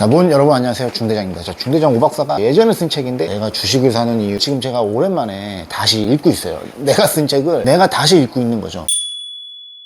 여러분 안녕하세요. 중대장입니다. 중대장 오박사가 예전에 쓴 책인데 내가 주식을 사는 이유, 지금 제가 오랜만에 다시 읽고 있어요. 내가 쓴 책을 내가 다시 읽고 있는 거죠.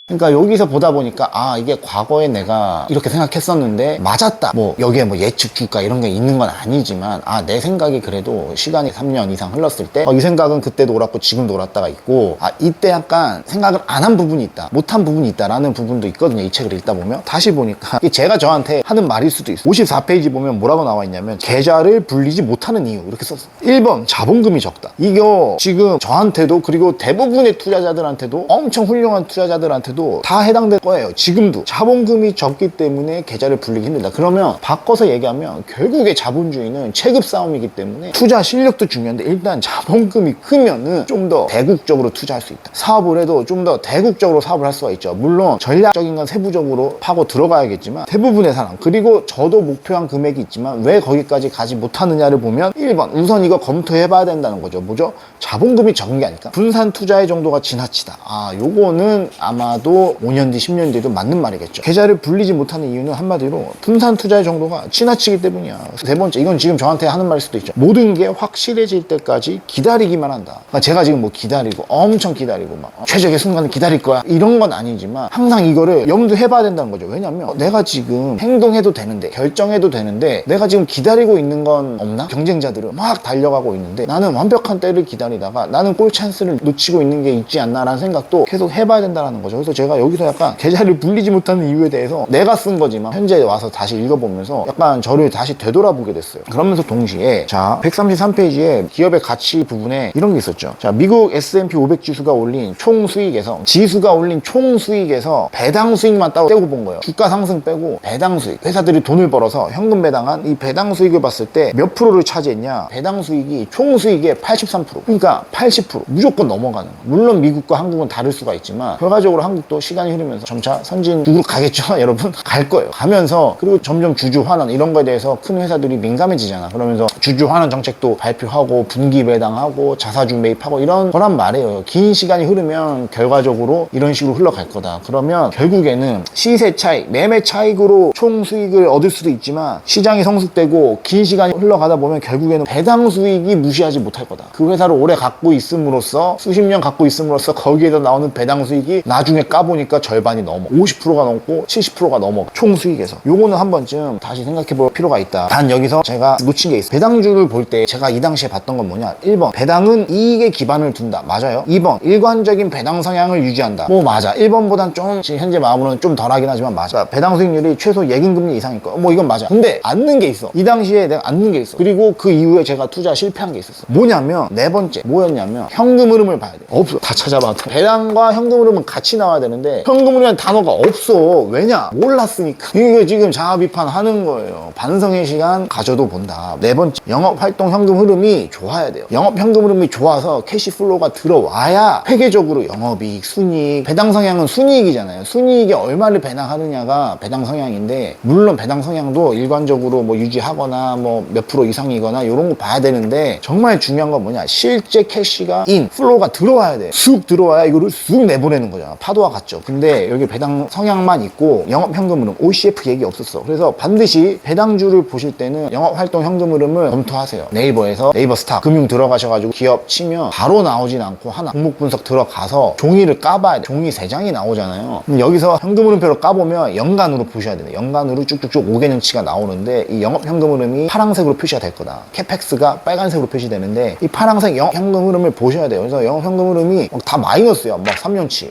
그러니까 여기서 보다 보니까 이게 과거에 내가 이렇게 생각했었는데 맞았다, 여기에 예측 주가 이런 게 있는 건 아니지만 내 생각이 그래도 시간이 3년 이상 흘렀을 때 이 생각은 그때도 옳았고 지금도 옳았다가 있고 이때 약간 생각을 안 한 부분이 있다, 못한 부분이 있다라는 부분도 있거든요. 이 책을 읽다 보면 다시 보니까 이게 제가 저한테 하는 말일 수도 있어요. 54페이지 보면 뭐라고 나와 있냐면 계좌를 불리지 못하는 이유 이렇게 썼어요. 1번 자본금이 적다. 이거 지금 저한테도 그리고 대부분의 투자자들한테도 엄청 훌륭한 투자자들한테도 다 해당될 거예요. 지금도 자본금이 적기 때문에 계좌를 불리기 힘들다. 그러면 바꿔서 얘기하면 결국에 자본주의는 체급 싸움이기 때문에 투자 실력도 중요한데 일단 자본금이 크면은 좀 더 대국적으로 투자할 수 있다. 사업을 해도 좀 더 대국적으로 사업을 할 수가 있죠. 물론 전략적인 건 세부적으로 파고 들어가야겠지만 대부분의 사람, 그리고 저도 목표한 금액이 있지만 왜 거기까지 가지 못하느냐를 보면 1번 우선 이거 검토해 봐야 된다는 거죠. 뭐죠? 자본금이 적은 게 아닐까? 분산 투자의 정도가 지나치다. 요거는 아마도 5년 뒤 10년 뒤도 맞는 말이겠죠. 계좌를 불리지 못하는 이유는 한마디로 분산 투자의 정도가 지나치기 때문이야. 세 번째, 이건 지금 저한테 하는 말일 수도 있죠. 모든 게 확실해질 때까지 기다리기만 한다. 제가 지금 기다리고 엄청 기다리고 최적의 순간을 기다릴 거야 이런 건 아니지만 항상 이거를 염두해 봐야 된다는 거죠. 왜냐면 내가 지금 행동해도 되는데, 결정해도 되는데 내가 지금 기다리고 있는 건 없나? 경쟁자들은 막 달려가고 있는데 나는 완벽한 때를 기다리다가 나는 골 찬스를 놓치고 있는 게 있지 않나 라는 생각도 계속 해봐야 된다는 거죠. 그래서 제가 여기서 약간 계좌를 불리지 못하는 이유에 대해서 내가 쓴 거지만 현재 와서 다시 읽어보면서 약간 저를 다시 되돌아보게 됐어요. 그러면서 동시에 133페이지에 기업의 가치 부분에 이런 게 있었죠. 미국 S&P 500 지수가 올린 총 수익에서, 지수가 올린 총 수익에서 배당 수익만 따로 떼고 본 거예요. 주가 상승 빼고 배당 수익, 회사들이 돈을 벌어서 현금 배당한 이 배당 수익을 봤을 때 몇 프로를 차지했냐? 배당 수익이 총 수익의 83%, 그러니까 80% 무조건 넘어가는 거예요. 물론 미국과 한국은 다를 수가 있지만 결과적으로 한국도 시간이 흐르면서 점차 선진국으로 가겠죠. 여러분 갈 거예요. 가면서 그리고 점점 주주 환원 이런 거에 대해서 큰 회사들이 민감해지잖아. 그러면서 주주 환원 정책도 발표하고 분기 배당하고 자사주 매입하고 이런 거란 말이에요. 긴 시간이 흐르면 결과적으로 이런 식으로 흘러갈 거다. 그러면 결국에는 시세 차익, 매매 차익으로 총 수익을 얻을 수도 있지만 시장이 성숙되고 긴 시간이 흘러가다 보면 결국에는 배당 수익이 무시하지 못할 거다. 그 회사를 오래 갖고 있음으로써, 수십 년 갖고 있음으로써 거기에서 나오는 배당 수익이 나중에 까보니까 절반이 넘어, 50%가 넘고 70%가 넘어, 총 수익에서. 요거는 한 번쯤 다시 생각해 볼 필요가 있다. 단 여기서 제가 놓친 게 있어요. 배당주를 볼 때 제가 이 당시에 봤던 건 뭐냐? 1번 배당은 이익에 기반을 둔다. 맞아요. 2번 일관적인 배당 성향을 유지한다. 맞아. 1번보단 좀 지금 현재 마음으로는 좀 덜하긴 하지만 맞아. 배당 수익률이 최소 예금금리 이상일 거야. 이건 맞아. 근데 앉는 게 있어. 이 당시에 내가 앉는 게 있어. 그리고 그 이후에 제가 투자 실패한 게 있었어. 뭐냐면 네 번째 뭐였냐면 현금 흐름을 봐야 돼. 없어. 다 찾아봐. 배당과 현금 흐름은 같이 나와야 되는데 현금 흐름이라는 단어가 없어. 왜냐? 몰랐으니까. 이거 지금 자아 비판하는 거예요. 반성의 시간 가져도 본다. 네 번째, 영업 활동 현금 흐름이 좋아야 돼요. 영업 현금 흐름이 좋아서 캐시 플로우가 들어와야 회계적으로 영업이익, 순이익, 배당 성향은 순이익이잖아요. 순이익이 얼마를 배당하느냐가 배당 성향인데, 물론 배당 성향도 일관적으로 유지하거나 몇 프로 이상이거나 이런 거 봐야 되는데, 정말 중요한 건 뭐냐? 실제 캐시가 플로우가 들어와야 돼. 쑥 들어와야 이거를 쑥 내보내는 거잖아. 파도와 같죠. 근데 여기 배당 성향만 있고 영업 현금 흐름, OCF 얘기 없었어. 그래서 반드시 배당주를 보실 때는 영업 활동 현금 흐름을 검토하세요. 네이버에서 네이버 스탁 금융 들어가셔가지고 기업 치면 바로 나오진 않고 하나 종목 분석 들어가서 종이를 까봐야 돼. 종이 3장이 나오잖아요. 그럼 여기서 현금 흐름표를 까보면 연간으로 보셔야 돼요. 연간으로 쭉쭉쭉 5개년치가 나오는데 이 영업 현금 흐름이 파란색으로 표시가 될 거다. 캐펙스가 빨간색으로 표시되는데 이 파란색 영업 현금 흐름을 보셔야 돼요. 그래서 영업 현금 흐름이 다 마이너스야. 3년치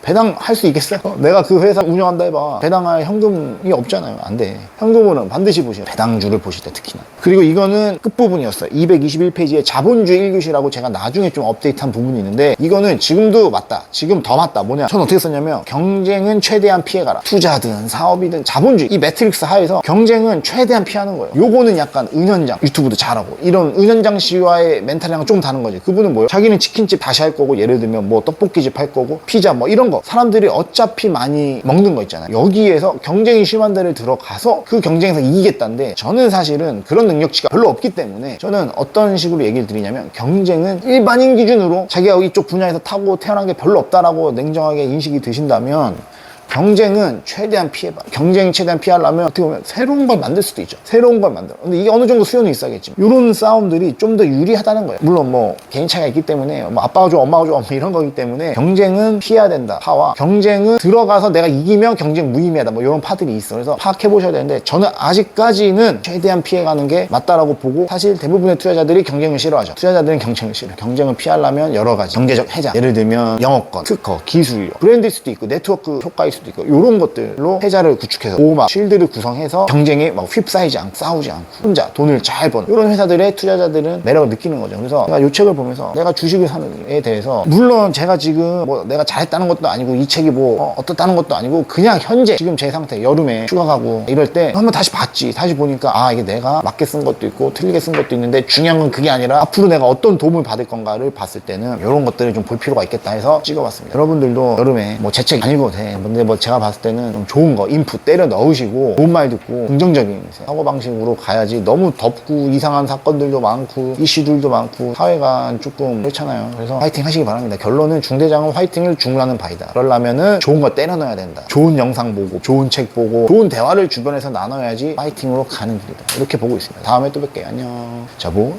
배당 할 수 있겠어요? 내가 그 회사 운영한다 해봐. 배당할 현금이 없잖아요. 안 돼. 현금은 반드시 보셔야 돼요. 배당주를 보실 때 특히나. 그리고 이거는 끝부분이었어요. 221페이지에 자본주의 1교시라고 제가 나중에 좀 업데이트한 부분이 있는데, 이거는 지금도 맞다. 지금 더 맞다. 뭐냐? 전 어떻게 썼냐면 경쟁은 최대한 피해가라. 투자든 사업이든 자본주의, 이 매트릭스 하에서 경쟁은 최대한 피하는 거예요. 요거는 약간 은현장, 유튜브도 잘하고 이런 은현장 씨와의 멘탈이랑 좀 다른 거지. 그분은 뭐예요? 자기는 치킨집 다시 할 거고, 예를 들면 떡볶이집 할 거고, 피자 이런 거 사람들이 어차피 많이 먹는 거 있잖아요. 여기에서 경쟁이 심한 데를 들어가서 그 경쟁에서 이기겠다는데, 저는 사실은 그런 능력치가 별로 없기 때문에 저는 어떤 식으로 얘기를 드리냐면, 경쟁은 일반인 기준으로 자기가 이쪽 분야에서 타고 태어난 게 별로 없다라고 냉정하게 인식이 드신다면 경쟁은 최대한 피해봐. 경쟁 최대한 피하려면 어떻게 보면 새로운 걸 만들 수도 있죠. 새로운 걸 만들어. 근데 이게 어느 정도 수요는 있어야겠지. 이런 싸움들이 좀 더 유리하다는 거예요. 물론 뭐 개인 차이가 있기 때문에 뭐 아빠가 좋아 엄마가 좋아 뭐 이런 거기 때문에 경쟁은 피해야 된다 파와 경쟁은 들어가서 내가 이기면 경쟁 무의미하다 뭐 이런 파들이 있어. 그래서 파악해 보셔야 되는데 저는 아직까지는 최대한 피해가는 게 맞다라고 보고, 사실 대부분의 투자자들이 경쟁을 싫어하죠. 투자자들은 경쟁을 싫어요. 경쟁을 피하려면 여러 가지 경제적 해자, 예를 들면 영업권, 특허, 기술력, 브랜드일 수도 있고 네트워크 효과일 수도 있고 이런 것들로 해자를 구축해서 보호막, 쉴드를 구성해서 경쟁에 막 휩싸이지 않고 싸우지 않고 혼자 돈을 잘 버는 이런 회사들의 투자자들은 매력을 느끼는 거죠. 그래서 제가 이 책을 보면서 내가 주식을 사는 에 대해서, 물론 제가 지금 뭐 내가 잘했다는 것도 아니고 이 책이 뭐 어떻다는 것도 아니고 그냥 현재 지금 제 상태, 여름에 휴가 가고 이럴 때 한번 다시 봤지. 다시 보니까 아, 이게 내가 맞게 쓴 것도 있고 틀리게 쓴 것도 있는데 중요한 건 그게 아니라 앞으로 내가 어떤 도움을 받을 건가를 봤을 때는 이런 것들을 좀 볼 필요가 있겠다 해서 찍어봤습니다. 여러분들도 여름에 뭐 제 책 안 읽어도 돼. 근데 뭐 제가 봤을 때는 좀 좋은 거 인풋 때려 넣으시고 좋은 말 듣고 긍정적인 사고방식으로 가야지. 너무 덥고 이상한 사건들도 많고 이슈들도 많고 사회가 조금 그렇잖아요. 그래서 화이팅 하시기 바랍니다. 결론은 중대장은 화이팅을 중라는 바이다. 그러려면은 좋은 거 때려 넣어야 된다. 좋은 영상 보고 좋은 책 보고 좋은 대화를 주변에서 나눠야지 화이팅으로 가는 길이다. 이렇게 보고 있습니다. 다음에 또 뵐게요. 안녕. 자, 뭐